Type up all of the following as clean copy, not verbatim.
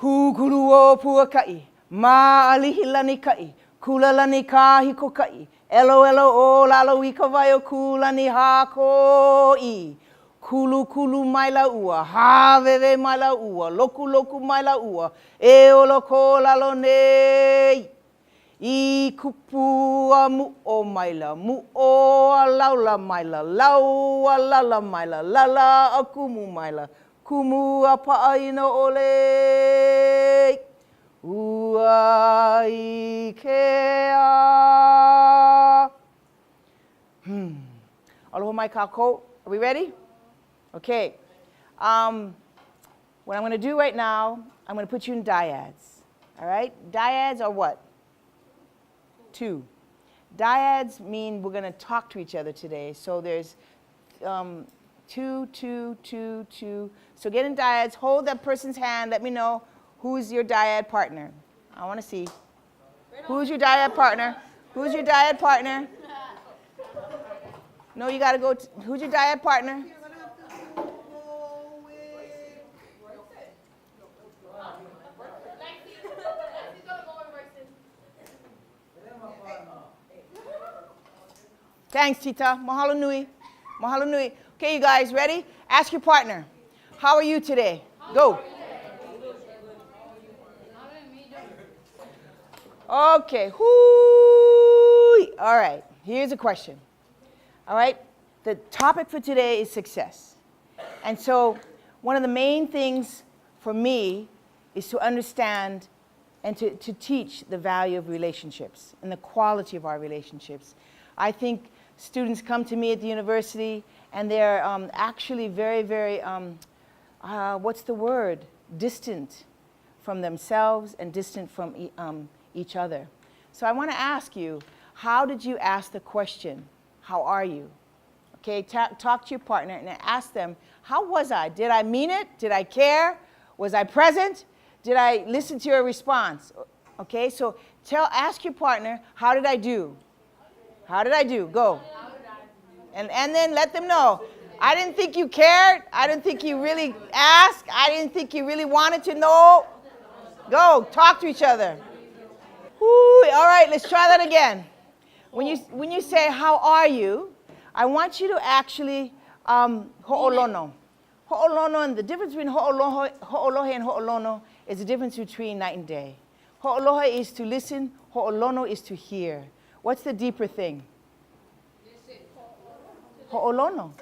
Kukulu o puakai, ma'alihilani kai, kulalani kahiko kai, elo o lalo I ka vai o kulani hakoi. Kulu kulu mai la ua, haveve mai la ua, loku loku mai la ua, e olo ko lalo nei. I kupua mu o mai la, mu o a laula mai la, lau a lala mai la, lala a kumu mai la, kumu a paaina ole. Ua I kea. Aloha mai kākou. Are we ready? Okay. What I'm going to do right now, I'm going to put you in dyads. All right? Dyads are what? Two. Dyads mean we're going to talk to each other today. So there's two, two, two, two. So get in dyads. Hold that person's hand. Let me know who's your dyad partner. I want to see. Who's your dyad partner? Who's your dyad partner? No, you got to go. Who's your dyad partner? Thanks, Tita. Mahalo nui. Mahalo nui. Okay, you guys, ready? Ask your partner. How are you today? Go. Okay. Whoo. All right. Here's a question. All right. The topic for today is success. And so one of the main things for me is to understand and to teach the value of relationships and the quality of our relationships. I think students come to me at the university and they're actually very, very, what's the word? Distant from themselves and distant from each other. So I want to ask you, how did you ask the question, how are you? Okay, talk to your partner and ask them, how was I? Did I mean it? Did I care? Was I present? Did I listen to your response? Okay, so ask your partner, how did I do? How did I do? Go. And then let them know. I didn't think you cared. I didn't think you really asked. I didn't think you really wanted to know. Go. Talk to each other. Woo, all right, let's try that again. When you say, how are you? I want you to actually ho'olono. Ho'olono, and the difference between ho'olohe and ho'olono is the difference between night and day. Ho'olohe is to listen. Ho'olono is to hear. What's the deeper thing? Ho'olono.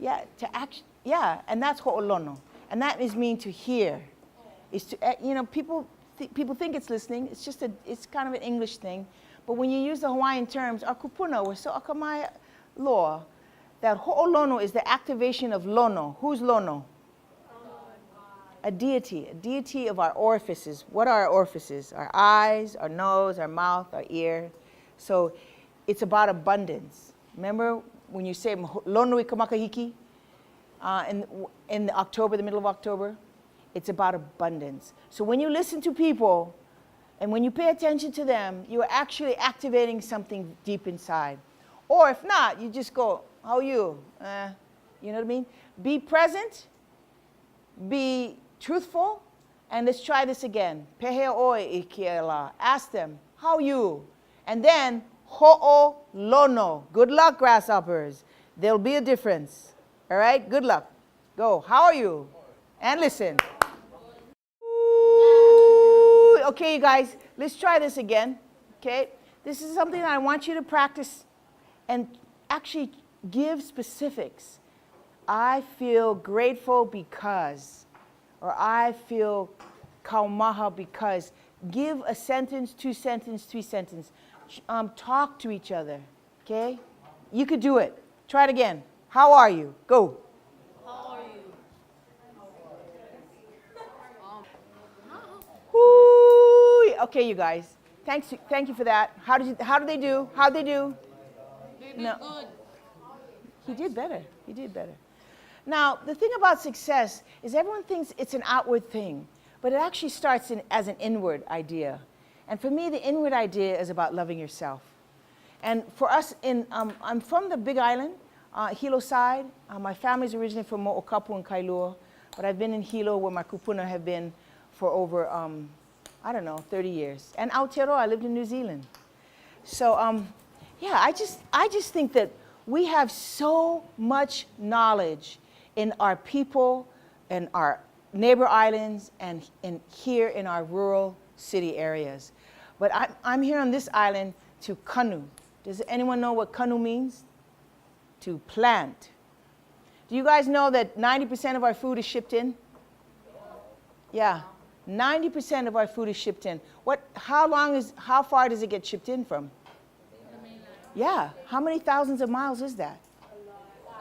Yeah, to act. Yeah, and that's ho'olono, and that is mean to hear. Is to people think it's listening. It's just it's kind of an English thing, but when you use the Hawaiian terms, akupuna or so akamai law, that ho'olono is the activation of lono. Who's lono? A deity of our orifices. What are our orifices? Our eyes, our nose, our mouth, our ear. So it's about abundance. Remember when you say lono I kamakahiki in October, the middle of October? It's about abundance. So when you listen to people and when you pay attention to them, you are actually activating something deep inside. Or if not, you just go, how are you? You know what I mean? Be present, be truthful, and let's try this again. Pehe oi ikiela. Ask them, how are you? And then, ho'olono. Good luck, grasshoppers. There'll be a difference. All right? Good luck. Go. How are you? And listen. Ooh. Okay, you guys, let's try this again. Okay? This is something that I want you to practice and actually give specifics. I feel grateful because, or I feel kaumaha because. Give a sentence, 2 sentences, 3 sentences. Talk to each other, okay? You could do it. Try it again. How are you? Go. How are you? Woo. Okay, you guys. Thank you for that. How did they do? How'd they do? They did good. He did better. He did better. Now, the thing about success is everyone thinks it's an outward thing, but it actually starts as an inward idea. And for me, the inward idea is about loving yourself. And for us, I'm from the Big Island, Hilo side. My family's originally from Kapu and Kailua, but I've been in Hilo where my kupuna have been for over, I don't know, 30 years. And Aotearoa, I lived in New Zealand. So, yeah, I just think that we have so much knowledge in our people and our neighbor islands and here in our rural city areas. But I'm here on this island to kanu. Does anyone know what kanu means? To plant. Do you guys know that 90% of our food is shipped in? Yeah, 90% of our food is shipped in. How far does it get shipped in from? Yeah, how many thousands of miles is that?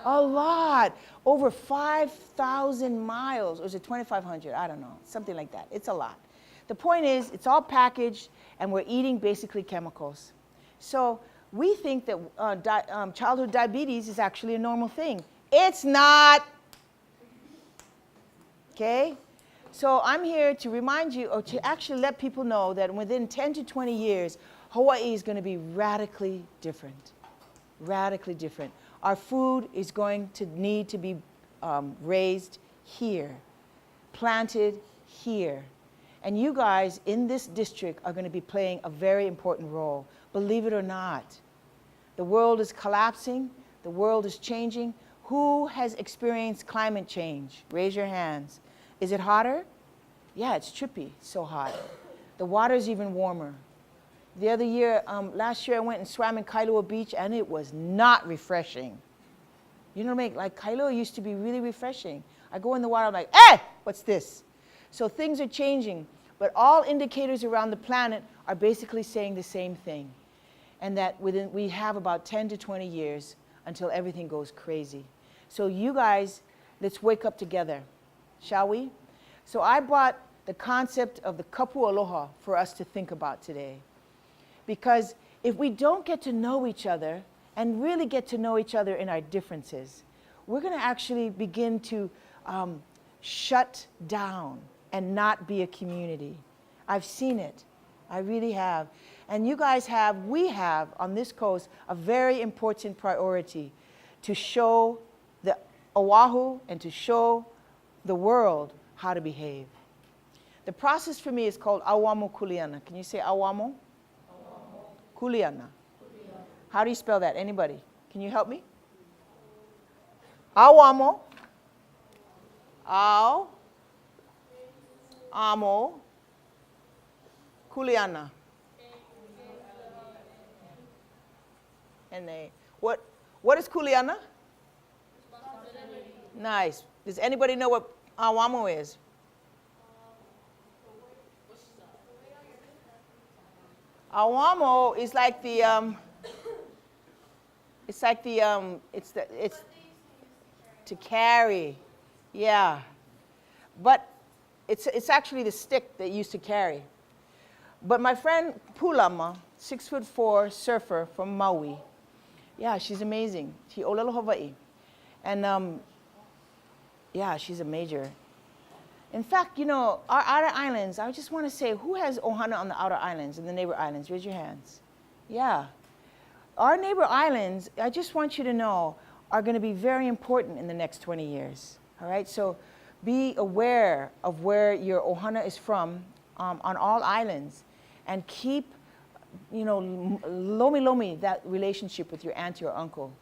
A lot. Over 5,000 miles, or is it 2,500? I don't know, something like that. It's a lot. The point is, it's all packaged, and we're eating basically chemicals. So we think that childhood diabetes is actually a normal thing. It's not. Okay? So I'm here to remind you, or to actually let people know that within 10 to 20 years, Hawaii is going to be radically different. Radically different. Our food is going to need to be raised here, planted here. And you guys in this district are going to be playing a very important role, believe it or not. The world is collapsing. The world is changing. Who has experienced climate change? Raise your hands. Is it hotter? Yeah, it's trippy, it's so hot. The water's even warmer. The other year, last year I went and swam in Kailua Beach and it was not refreshing. You know what I mean? Like Kailua used to be really refreshing. I go in the water, I'm like, hey, what's this? So things are changing, but all indicators around the planet are basically saying the same thing. And that we have about 10 to 20 years until everything goes crazy. So you guys, let's wake up together, shall we? So I brought the concept of the Kapu aloha for us to think about today. Because if we don't get to know each other and really get to know each other in our differences, we're going to actually begin to shut down and not be a community. I've seen it. I really have. And you guys have, we have on this coast, a very important priority to show the Oahu and to show the world how to behave. The process for me is called awamo Kuleana. Can you say awamo? Kuleana. How do you spell that? Anybody? Can you help me? Awamo. Aw. Amo. Kuleana. And what is Kuleana? Nice. Does anybody know what awamo is? Awamo is like it's to carry, yeah. But it's actually the stick that you used to carry. But my friend Pulama, 6'4" surfer from Maui, yeah, she's amazing. She olelo Hawai'i, and yeah, she's a major. In fact, you know, our outer islands, I just want to say, who has ohana on the outer islands and the neighbor islands? Raise your hands. Yeah. Our neighbor islands, I just want you to know, are going to be very important in the next 20 years. All right? So be aware of where your ohana is from on all islands. And keep, you know, lomi, that relationship with your auntie or uncle,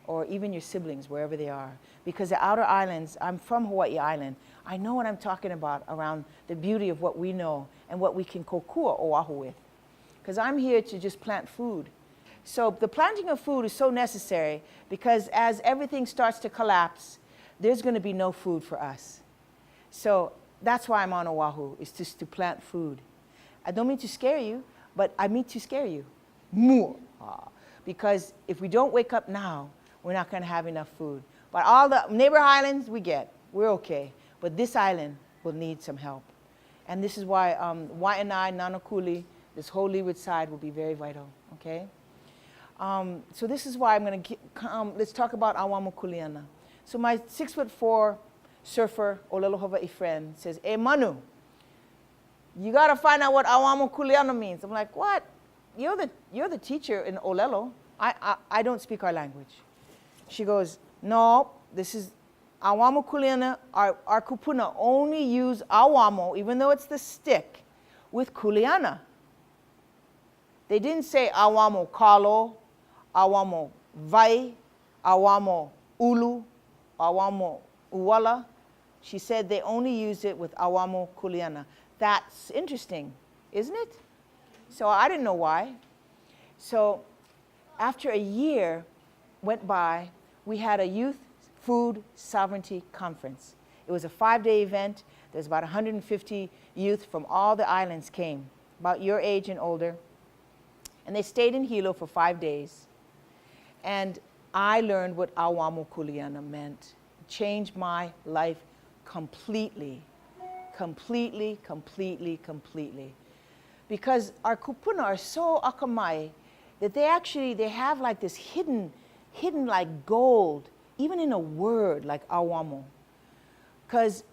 or even your siblings, wherever they are. Because the outer islands, I'm from Hawaii Island, I know what I'm talking about around the beauty of what we know and what we can kokua Oahu with. Because I'm here to just plant food. So the planting of food is so necessary because as everything starts to collapse, there's going to be no food for us. So that's why I'm on Oahu, is just to plant food. I don't mean to scare you, but I mean to scare you more. Because if we don't wake up now, we're not going to have enough food. But all the neighbor islands, we're okay. But this island will need some help. And this is why Wai'anae, Nānākuli, this whole leeward side will be very vital, okay? So this is why I'm going to, let's talk about awamo Kuleana. So my 6'4" surfer, olelo Hawai'i friend says, hey Manu, you got to find out what awamo Kuleana means. I'm like, what? You're the teacher in Olelo. I don't speak our language. She goes, no, this is Awamo Kuleana, our kupuna only use awamo, even though it's the stick, with Kuleana. They didn't say awamo kalo, awamo vai, awamo ulu, awamo uwala. She said they only used it with awamo Kuleana. That's interesting, isn't it? So I didn't know why. So after a year went by, we had a youth food sovereignty conference. It was a 5-day event. There's about 150 youth from all the islands came, about your age and older. And they stayed in Hilo for 5 days. And I learned what awamo Kuleana meant. It changed my life completely. Completely. Because our kupuna are so akamai that they have like this hidden like gold, even in a word like awamo. Because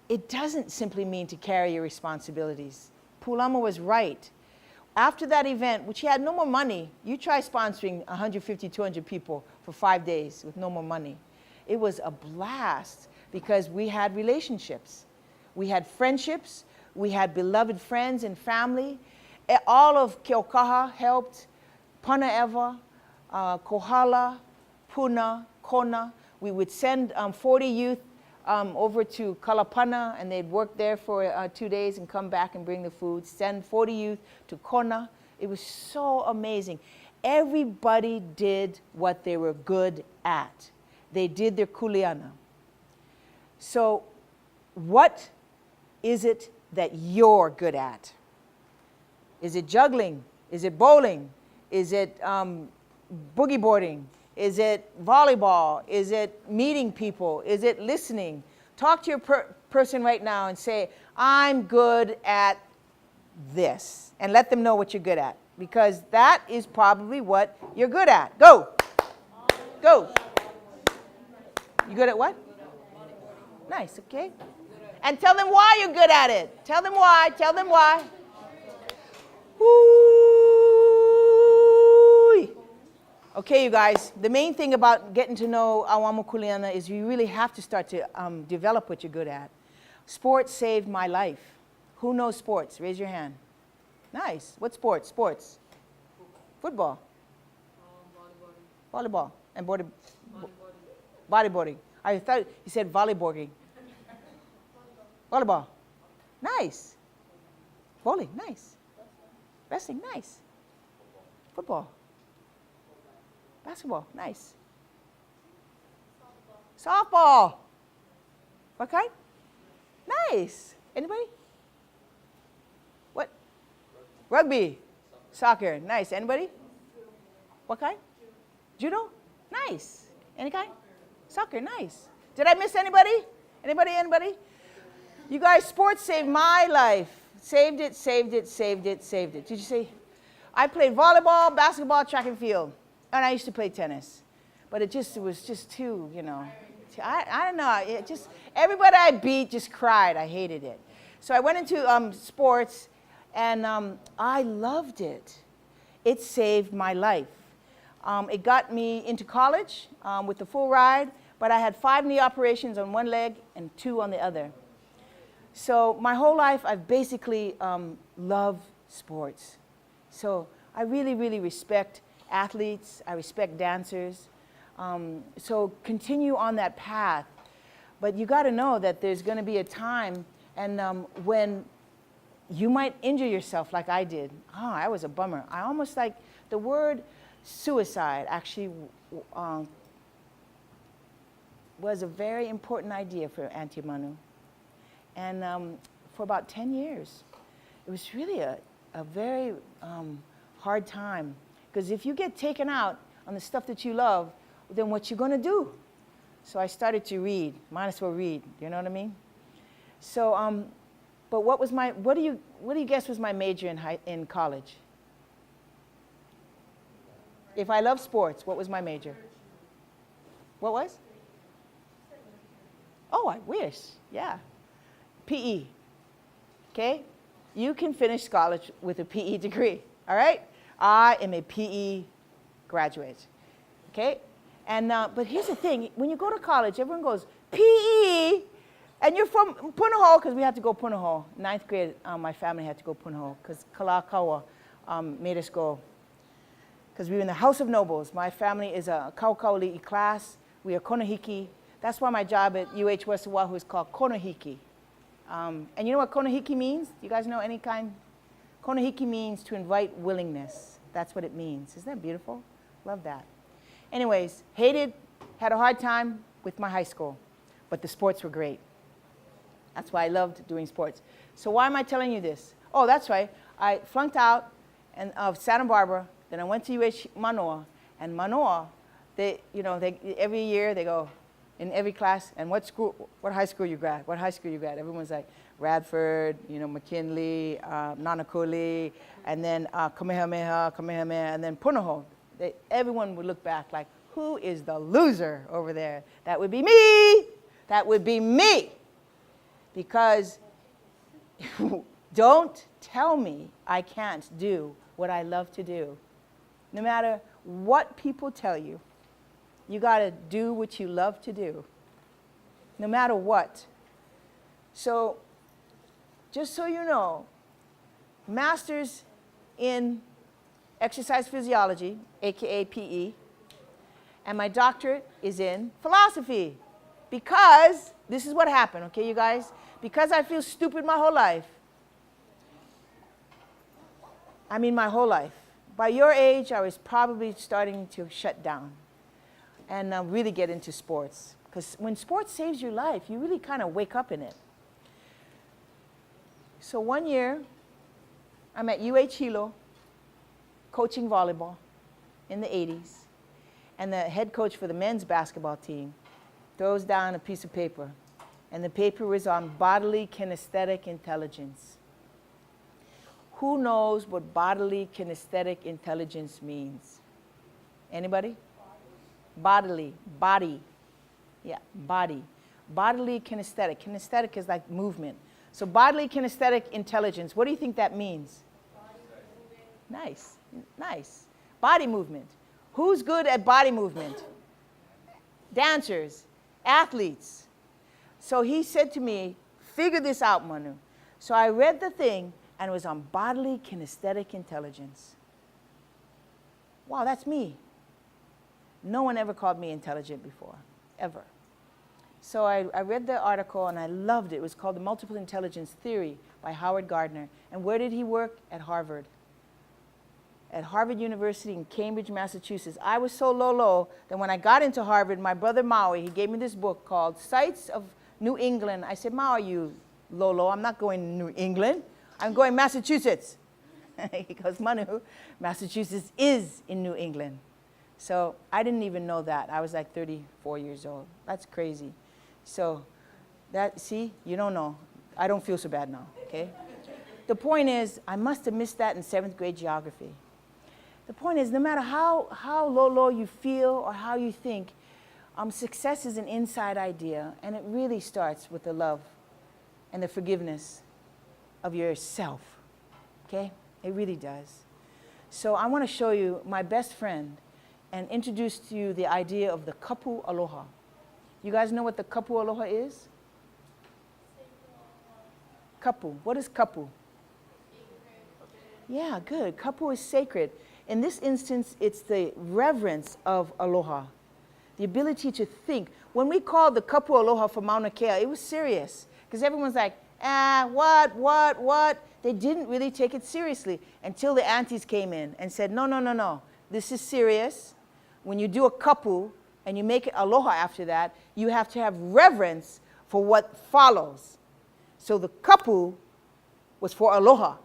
it doesn't simply mean to carry your responsibilities. Pulama was right. After that event, which he had no more money, you try sponsoring 150, 200 people for 5 days with no more money. It was a blast because we had relationships. We had friendships. We had beloved friends and family. All of Keokaha helped. Panaeva, Kohala, Puna, Kona. We would send 40 youth over to Kalapana, and they'd work there for 2 days and come back and bring the food. Send 40 youth to Kona. It was so amazing. Everybody did what they were good at. They did their Kuleana. So what is it that you're good at? Is it juggling? Is it bowling? Is it boogie boarding? Is it volleyball? Is it meeting people? Is it listening? Talk to your person right now and say, I'm good at this. And let them know what you're good at. Because that is probably what you're good at. Go. Go. You good at what? Nice, okay. And tell them why you're good at it. Tell them why. Tell them why. Okay, you guys, the main thing about getting to know awamo Kuleana is you really have to start to develop what you're good at. Sports saved my life. Who knows sports? Raise your hand. Nice. What sports? Sports. Football. Volleyball. And bodyboarding. I thought you said volleyboarding. Volleyball. Nice. Bowling. Nice. Wrestling. Nice. Football. Basketball, nice. Softball. What kind? Nice. Anybody? What? Rugby. Soccer, nice. Anybody? What kind? Judo? Nice. Any kind? Soccer, nice. Did I miss anybody? Anybody? You guys, sports saved my life. Saved it. Did you see? I played volleyball, basketball, track and field. And I used to play tennis, but it was just too, I don't know. It just, everybody I beat just cried. I hated it. So I went into sports, and I loved it. It saved my life. It got me into college with the full ride, but I had 5 knee operations on one leg and 2 on the other. So my whole life, I've basically loved sports. So I really respect athletes, I respect dancers. So continue on that path. But you got to know that there's going to be a time and when you might injure yourself like I did. Oh, I was a bummer. I almost like the word suicide actually was a very important idea for Auntie Manu. And for about 10 years, it was really a very hard time. Because if you get taken out on the stuff that you love, then what you going to do? So I started to read. Might as well read. You know what I mean? So, but what do you guess was my major in college? If I love sports, what was my major? What was? Oh, I wish. Yeah. PE. Okay? You can finish college with a PE degree. All right? I am a PE graduate, okay? And, but here's the thing. When you go to college, everyone goes, PE, and you're from Punahou, because we had to go Punahou. Ninth grade, my family had to go Punahou, because Kalakaua made us go. Because we were in the House of Nobles. My family is a Kaukauli'i class. We are Konahiki. That's why my job at UH West Oahu is called Konahiki. And you know what Konahiki means? Do you guys know any kind? Konahiki means to invite willingness. That's what it means. Isn't that beautiful? Love that. Anyways, had a hard time with my high school, but the sports were great. That's why I loved doing sports. So why am I telling you this? Oh, that's right. I flunked out of Santa Barbara. Then I went to UH Manoa, and Manoa, every year they go in every class, and what high school you grad? What high school you grad? Everyone's like Radford, McKinley, Nānākuli, and then Kamehameha, and then Punahou. Everyone would look back like, who is the loser over there? That would be me. That would be me. Because don't tell me I can't do what I love to do. No matter what people tell you, you got to do what you love to do, no matter what. So, just so you know, master's in exercise physiology, aka PE, and my doctorate is in philosophy. Because, this is what happened, okay, you guys? Because I feel stupid my whole life. I mean, my whole life. By your age, I was probably starting to shut down and really get into sports. Because when sports saves your life, you really kind of wake up in it. So one year, I'm at UH Hilo, coaching volleyball in the 80s. And the head coach for the men's basketball team throws down a piece of paper. And the paper was on bodily kinesthetic intelligence. Who knows what bodily kinesthetic intelligence means? Anybody? Bodily, body. Yeah, body. Bodily kinesthetic. Kinesthetic is like movement. So bodily kinesthetic intelligence, what do you think that means? Nice, nice. Body movement. Who's good at body movement? Dancers, athletes. So he said to me, figure this out, Manu. So I read the thing, and it was on bodily kinesthetic intelligence. Wow, that's me. No one ever called me intelligent before, ever. So I read the article, and I loved it. It was called The Multiple Intelligence Theory by Howard Gardner. And where did he work? At Harvard. At Harvard University in Cambridge, Massachusetts. I was so low that when I got into Harvard, my brother Maui, he gave me this book called Sights of New England. I said, Maui, you low, I'm not going to New England. I'm going Massachusetts. He goes, Manu, Massachusetts is in New England. So I didn't even know that. I was like 34 years old. That's crazy. So that, see, you don't know. I don't feel so bad now, okay? The point is, I must have missed that in 7th grade geography. The point is, no matter how low you feel or how you think, success is an inside idea, and it really starts with the love and the forgiveness of yourself, okay? It really does. So I want to show you my best friend and introduce to you the idea of the Kapu aloha. You guys know what the Kapu aloha is? Kapu. What is Kapu? Yeah, good. Kapu is sacred. In this instance, it's the reverence of aloha, the ability to think. When we called the Kapu aloha for Mauna Kea, it was serious, because everyone's like, what? They didn't really take it seriously until the aunties came in and said, no, this is serious. When you do a kapu and you make it aloha after that, you have to have reverence for what follows. So the kapu was for aloha.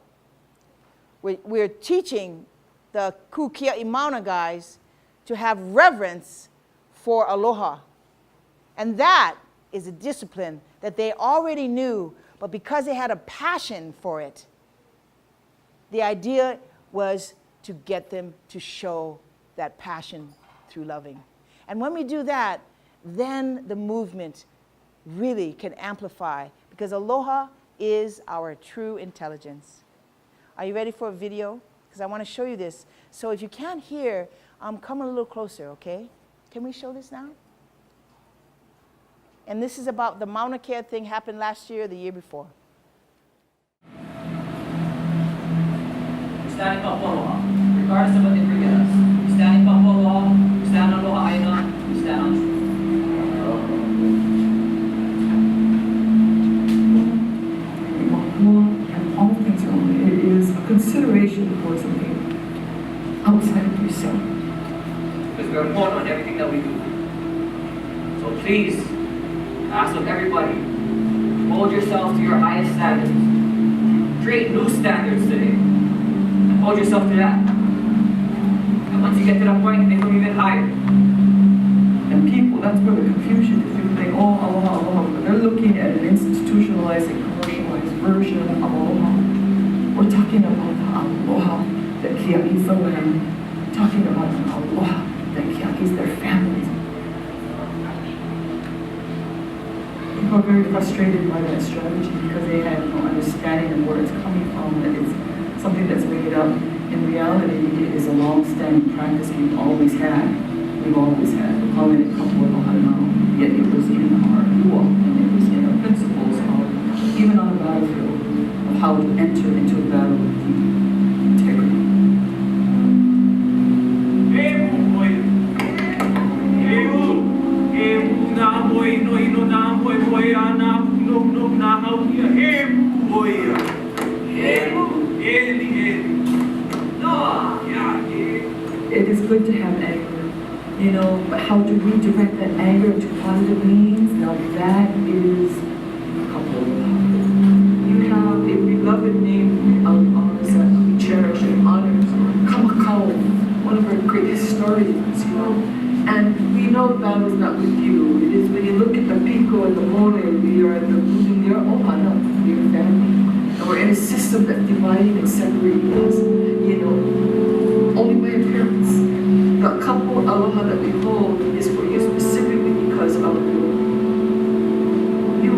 We're teaching the kukia'i mauna guys to have reverence for aloha. And that is a discipline that they already knew, but because they had a passion for it, the idea was to get them to show that passion through loving. And when we do that, then the movement really can amplify, because aloha is our true intelligence. Are you ready for a video? Because I want to show you this. So if you can't hear, come a little closer, okay? Can we show this now? And this is about the Mauna Kea thing happened last year or the year before. We stand in Kapu aloha, regardless of what they bring at us. We stand in Kapu aloha, we stand on aloha aina, we stand on truth. And all things are only, it is a consideration for something outside of yourself. Because we're important on everything that we do. So please, ask of everybody, hold yourself to your highest standards. Create new standards today. And hold yourself to that. And once you get to that point, make them even higher. And people, that's where the confusion is. People think, oh, aloha, aloha. But they're looking at an institutionalized and commercialized version of aloha. We're talking about the aloha that kia'is the land. Talking about the aloha that kia'is their families. People are very frustrated by that strategy because they have no understanding of where it's coming from, that it's something that's made up. In reality, it is a long-standing practice we've always had. We've always had. We're calling it kapu aloha now, yet it was in our lua, and it was in our principles of, even on the battlefield, of how to enter into a battle with integrity. It is good to have anger, you know, but how to redirect that anger to positive means, now that is kapu aloha. You have a beloved name of ours that we cherish and honor, Kamakau, one of our great historians, you know. And we know the battle is not with you. It is when you look at the Pico and the Mole, we are in the Mudulia Ohana, we are family. And we're in a system that's dividing and separating us, you know, only by appearance. The kapu aloha that we hold is for you specifically because of you,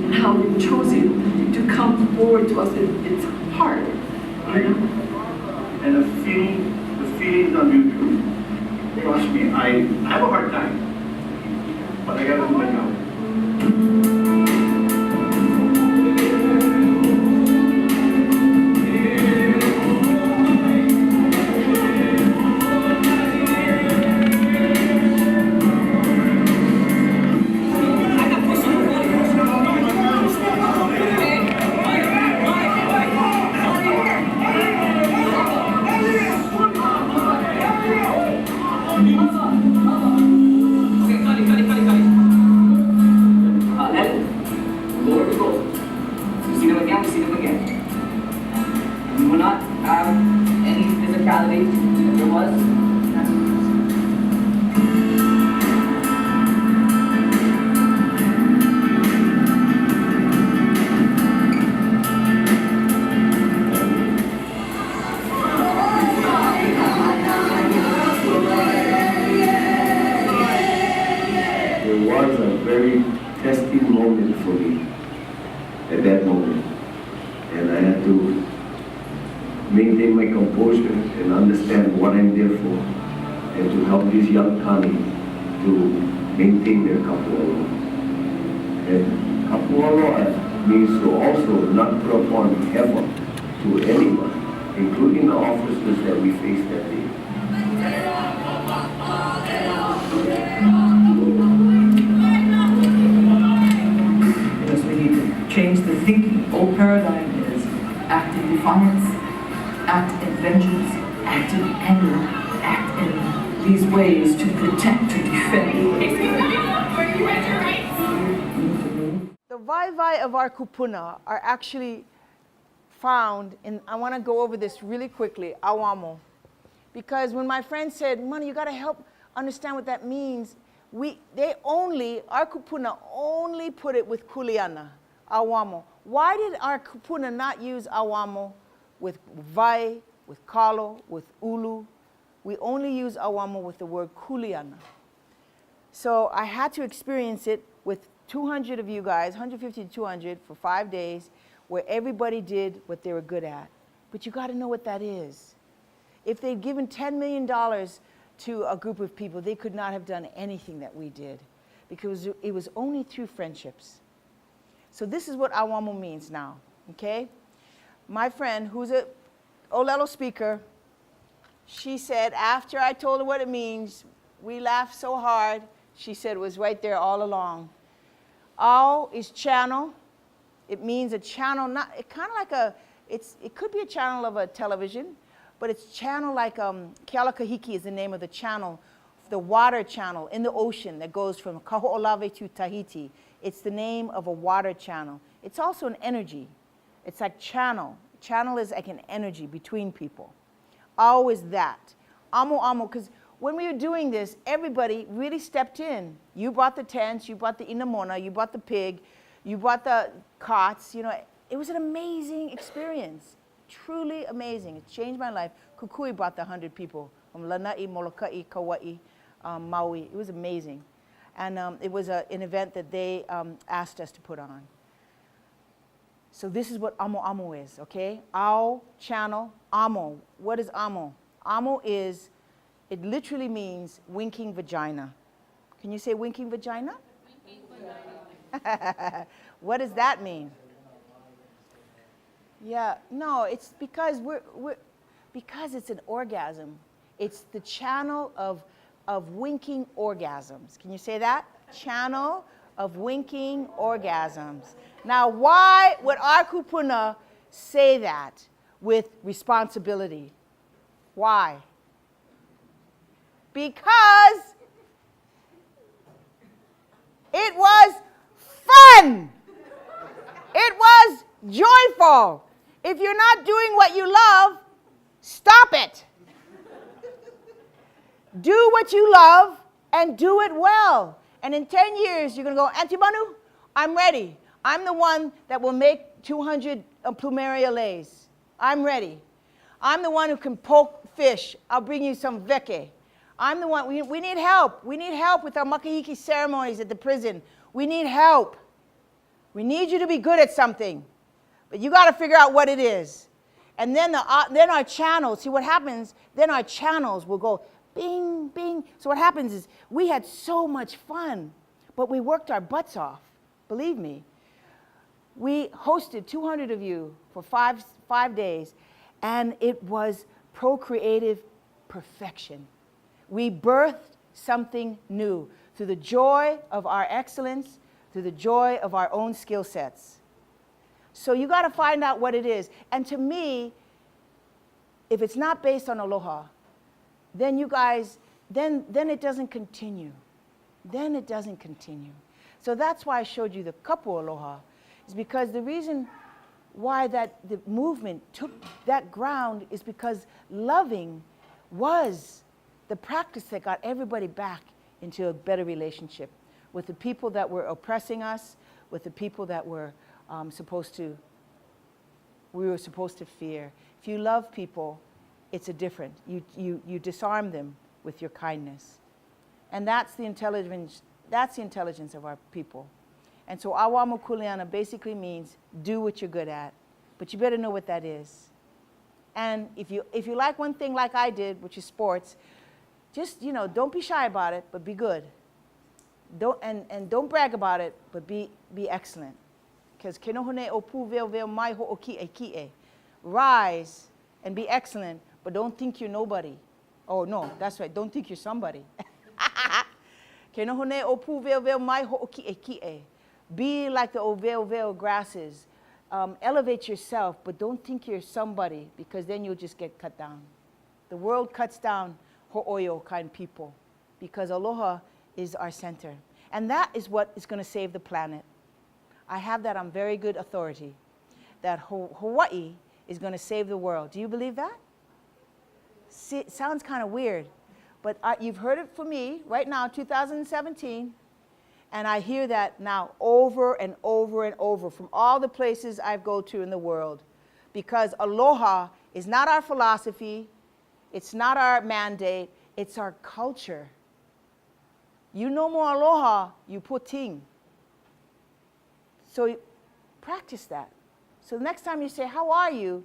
and how you've chosen to come forward to us. It's hard, you know. And the feelings are mutual. Trust me, I have a hard time, but I gotta do my job. Maintain my composure and understand what I'm there for, and to help these young kani to maintain their kapu aloha. And kapu aloha means to also not put upon effort to anyone, including the officers that we face that day. Because we need to change the thinking. Old paradigm is act in defiance, act in vengeance, act in anger, act in these ways to protect, to defend. The vai of our kupuna are actually found in, I want to go over this really quickly, awamo. Because when my friend said, Manu, you got to help understand what that means, our kupuna only put it with Kuleana, awamo. Why did our kupuna not use awamo with vai, with kalo, with ulu? We only use awamo with the word Kuleana. So I had to experience it with 200 of you guys, 150 to 200 for 5 days, where everybody did what they were good at. But you got to know what that is. If they'd given $10 million to a group of people, they could not have done anything that we did because it was only through friendships. So this is what Awamo means now, okay? My friend, who's a Olelo speaker, she said after I told her what it means, we laughed so hard, she said it was right there all along. Ao is channel. It means a channel, not, it kind of like a, it could be a channel of a television, but it's channel like, Kealakahiki is the name of the channel, the water channel in the ocean that goes from Kaho'olawe to Tahiti. It's the name of a water channel. It's also an energy. It's like channel. Channel is like an energy between people. Ao is that. Amo, because when we were doing this, everybody really stepped in. You brought the tents, you brought the inamona, you brought the pig, you brought the cots, you know. It was an amazing experience, truly amazing. It changed my life. Kukui brought the 100 people from Lanai, Molokai, Kauai, Maui. It was amazing. And it was an event that they asked us to put on. So this is what amo is, okay? Ao, channel, amo. What is amo? Amo is, it literally means winking vagina. Can you say winking vagina? Winking vagina. What does that mean? Yeah, no, it's because because it's an orgasm. It's the channel of winking orgasms. Can you say that? Channel of winking orgasms. Now, why would our kupuna say that with responsibility? Why? Because it was fun. It was joyful. If you're not doing what you love, stop it. Do what you love and do it well. And in 10 years, you're going to go, Auntie Manu, I'm ready. I'm the one that will make 200 plumeria lays. I'm ready. I'm the one who can poke fish. I'll bring you some veke. I'm the one. We need help. We need help with our makahiki ceremonies at the prison. We need help. We need you to be good at something. But you got to figure out what it is. And then, then our channels, see what happens, then our channels will go bing, bing. So what happens is we had so much fun, but we worked our butts off. Believe me. We hosted 200 of you for five days, and it was procreative perfection. We birthed something new through the joy of our excellence, through the joy of our own skill sets. So you got to find out what it is. And to me, if it's not based on aloha, then you guys, then it doesn't continue. Then it doesn't continue. So that's why I showed you the kapu aloha, is because the reason why the movement took that ground is because loving was the practice that got everybody back into a better relationship with the people that were oppressing us, with the people that were we were supposed to fear. If you love people, it's a different. You disarm them with your kindness. And that's the intelligence of our people. And so Awamo Kuleana basically means do what you're good at, but you better know what that is. And if you like one thing like I did, which is sports, just, don't be shy about it, but be good. Don't brag about it, but be excellent. Because kenohone opu veo mai ho oki'e. Rise and be excellent, but don't think you're nobody. Oh no, that's right, don't think you're somebody. Kenohone opu veo mai ho oki'e. Be like the oveo grasses. Elevate yourself, but don't think you're somebody, because then you'll just get cut down. The world cuts down ho'oyo kind people, because aloha is our center. And that is what is going to save the planet. I have that on very good authority, that Hawaii is going to save the world. Do you believe that? See, it sounds kind of weird, but you've heard it from me right now, 2017, and I hear that now over and over and over from all the places I go to in the world, because aloha is not our philosophy, it's not our mandate, it's our culture. You no more aloha, you puting. So practice that. So the next time you say, how are you?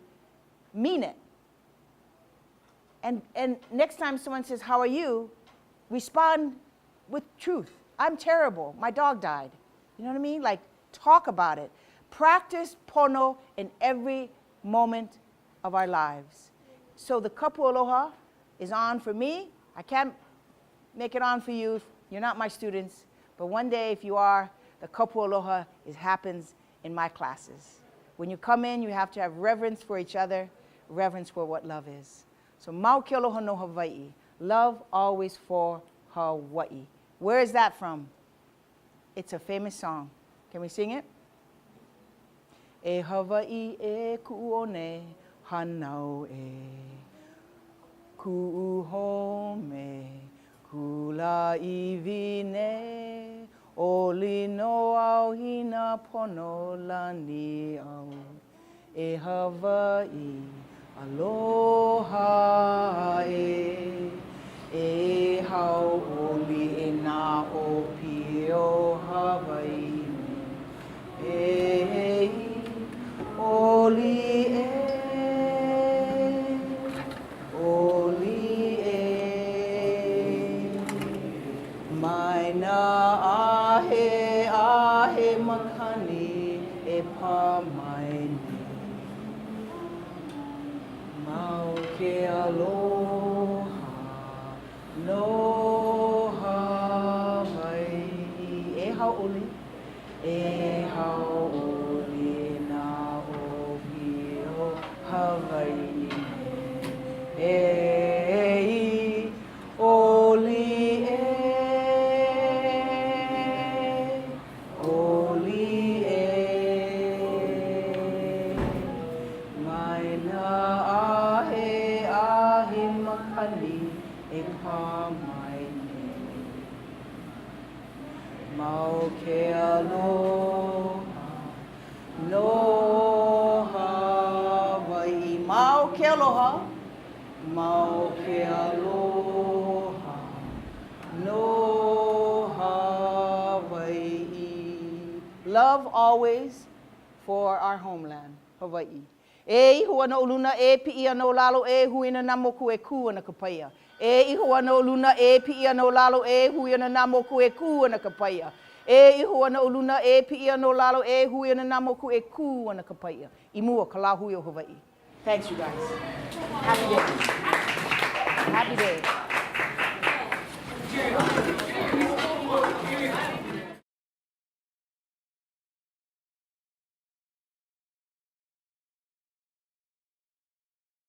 Mean it. And next time someone says, how are you? Respond with truth. I'm terrible. My dog died. You know what I mean? Like, talk about it. Practice pono in every moment of our lives. So the kapu aloha is on for me. I can't make it on for you if you're not my students. But one day, if you are, the kapu aloha happens in my classes. When you come in, you have to have reverence for each other, reverence for what love is. So mau ke aloha no Hawai'i. Love always for Hawaii. Where is that from? It's a famous song. Can we sing it? E Hawaii e ku'one hanau e ku'uhome kula ivine oli no au hina pono lani au e Hawaii aloha e hau oli e na o pio Hawaii e oli mai na ahe makani e pa mai ni mau ke aloha no Hawai'i e hauli na o pio Hawaii e oli mai na ahe makani e pa mai ni mau ke aloha no Hawai'i mau ke aloha no Hawai'i. Love always for our homeland, Hawaii. E iho ana uluna e pi'i ana o lalo e huina na moku e ku ana kapaia. E iho ana uluna e pi'i ana o lalo e huina na moku e ku ana kapaia. E iho ana uluna e pi'i ana o lalo e huina na moku e ku ana kapaia. I mua ka la hui o Hawaii. Thanks, you guys. Happy day. Happy day.